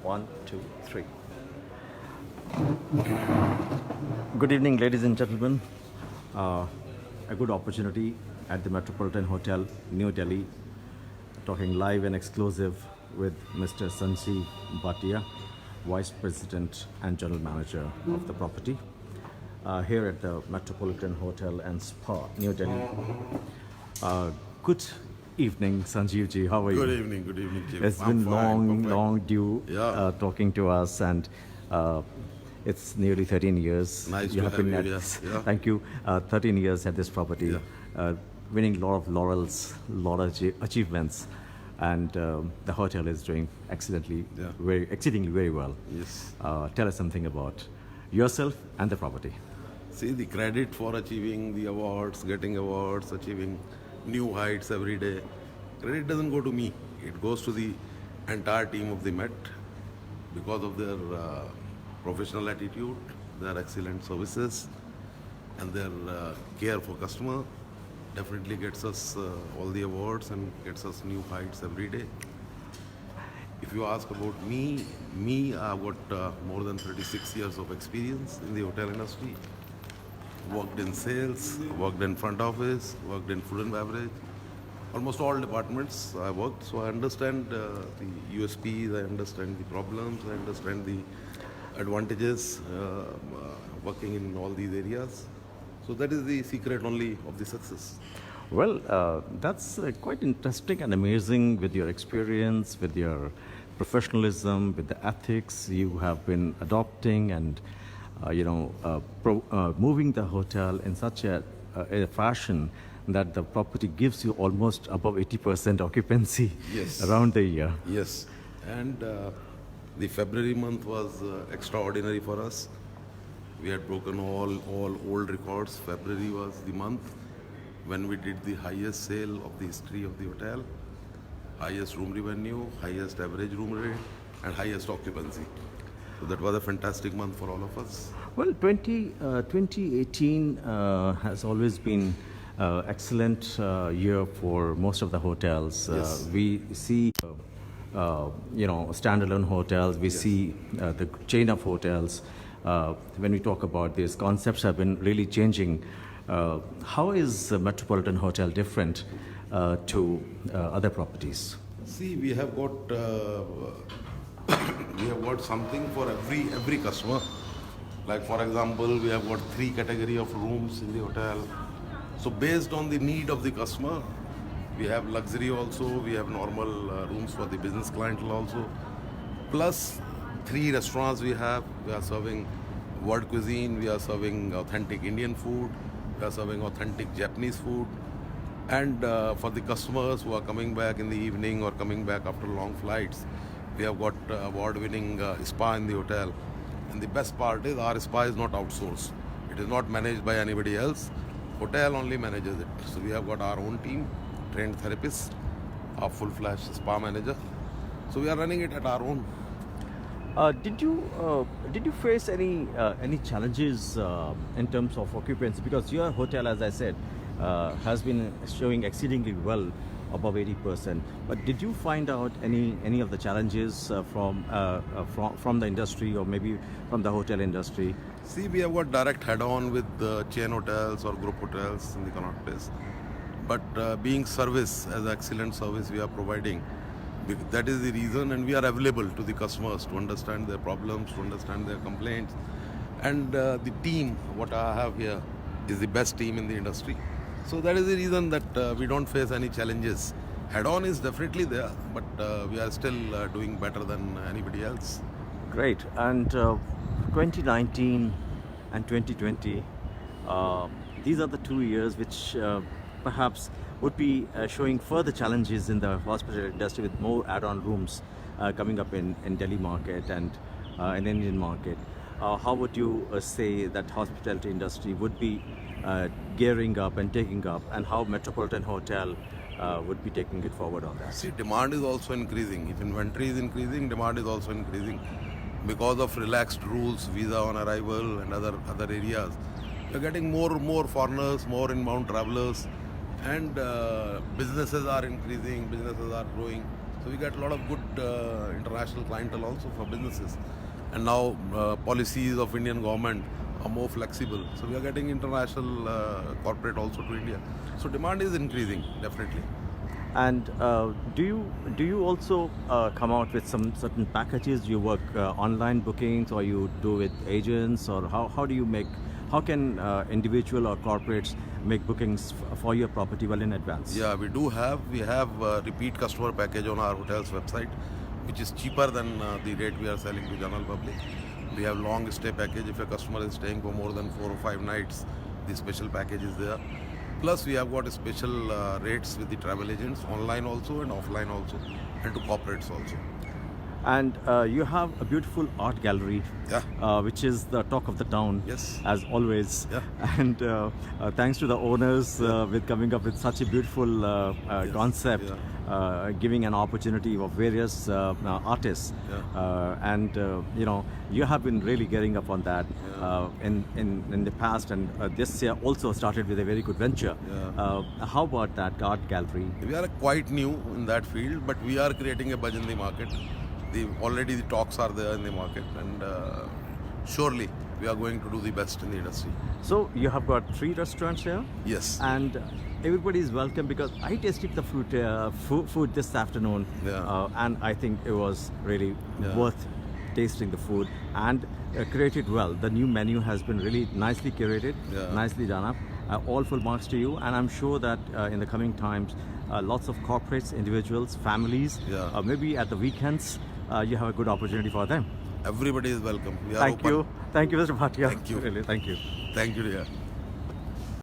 One, two, three. Good evening, ladies and gentlemen. A good opportunity at the Metropolitan Hotel, New Delhi, talking live and exclusive with Mr. Sanjeev Bhatia, Vice President and General Manager of the property, here at the Metropolitan Hotel and Spa, New Delhi. Good evening, Sanjeev ji. How are you? Good evening, Chief. It's I'm been fine, perfect. long due Yeah. talking to us, and it's nearly 13 years. Nice to have you at here. this. Yeah. Thank you. 13 years at this property, Yeah. winning a lot of laurels, lot of achievements, and the hotel is doing excellently, Yeah. exceedingly very well. Yes. Tell us something about yourself and the property. See, the credit for achieving the awards, getting awards, achieving new heights every day, credit doesn't go to me. It goes to the entire team of the Met because of their professional attitude, their excellent services, and their care for customer. Definitely gets us all the awards and gets us new heights every day. If you ask about me, I've got more than 36 years of experience in the hotel industry. Worked in sales, worked in front office, worked in food and beverage. Almost all departments I worked, so I understand the USPs, I understand the problems, I understand the advantages working in all these areas. So that is the secret only of the success. Well, that's quite interesting and amazing with your experience, with your professionalism, with the ethics you have been adopting, and moving the hotel in such a fashion that the property gives you almost above 80% occupancy Yes. around the year. Yes, and the February month was extraordinary for us. We had broken all old records. February was the month when we did the highest sale of the history of the hotel, highest room revenue, highest average room rate, and highest occupancy. So that was a fantastic month for all of us. Well, 2018 has always been excellent year for most of the hotels. Yes. We see, standalone hotels. We see the chain of hotels. When we talk about these concepts, have been really changing. How is Metropolitan Hotel different to other properties? See, we have got something for every customer. Like for example, we have got 3 category of rooms in the hotel. So based on the need of the customer, we have luxury also, we have normal rooms for the business clientele also. Plus 3 restaurants we have. We are serving world cuisine, we are serving authentic Indian food, we are serving authentic Japanese food. And for the customers who are coming back in the evening or coming back after long flights, we have got award-winning spa in the hotel. And the best part is our spa is not outsourced. It is not managed by anybody else. Hotel only manages it. So we have got our own team, trained therapists, a full-fledged spa manager. So we are running it at our own. Did you face any challenges in terms of occupancy? Because your hotel, as I said, has been showing exceedingly well, above 80%. But did you find out any of the challenges from the industry, or maybe from the hotel industry? See, we have got direct head-on with chain hotels or group hotels in the Connaught Place. But being service, as excellent service we are providing, that is the reason, and we are available to the customers to understand their problems, to understand their complaints. And the team, what I have here, is the best team in the industry. So that is the reason that we don't face any challenges. Head-on is definitely there, but we are still doing better than anybody else. Great. And 2019 and 2020, these are the 2 years which perhaps would be showing further challenges in the hospitality industry, with more add-on rooms coming up in Delhi market and in Indian market. How would you say that hospitality industry would be gearing up and taking up, and how Metropolitan Hotel would be taking it forward on that? See, demand is also increasing. If inventory is increasing, demand is also increasing. Because of relaxed rules, visa on arrival and other areas, we are getting more foreigners, more inbound travelers, and businesses are increasing, businesses are growing. So we get a lot of good international clientele also for businesses. And now policies of Indian government are more flexible. So we are getting international corporate also to India. So demand is increasing, definitely. And do you also come out with some certain packages? You work online bookings, or you do with agents, or how do you make? How can individual or corporates make bookings for your property well in advance? Yeah, we have a repeat customer package on our hotel's website, which is cheaper than the rate we are selling to general public. We have long stay package. If a customer is staying for more than 4 or 5 nights, the special package is there. Plus we have got special rates with the travel agents, online also and offline also, and to corporates also. And you have a beautiful art gallery, Yeah. which is the talk of the town, Yes. as always. Yeah. And thanks to the owners with coming up with such a beautiful Yes. concept, Yeah. giving an opportunity of various artists. Yeah. And you have been really getting up on that in the past, and this year also started with a very good venture. Yeah. How about that art gallery? We are quite new in that field, but we are creating a buzz in the market. Already the talks are there in the market, and surely we are going to do the best in the industry. So you have got 3 restaurants here? Yes. And everybody is welcome, because I tasted the food this afternoon, Yeah. and I think it was really Yeah. worth tasting the food, and created well. The new menu has been really nicely curated, Yeah. nicely done up. All full marks to you, and I'm sure that in the coming times, lots of corporates, individuals, families, Yeah. maybe at the weekends, you have a good opportunity for them. Everybody is welcome. We are Thank open. you, Mr. Bhatia. Thank you. Really, thank you. Thank you, dear.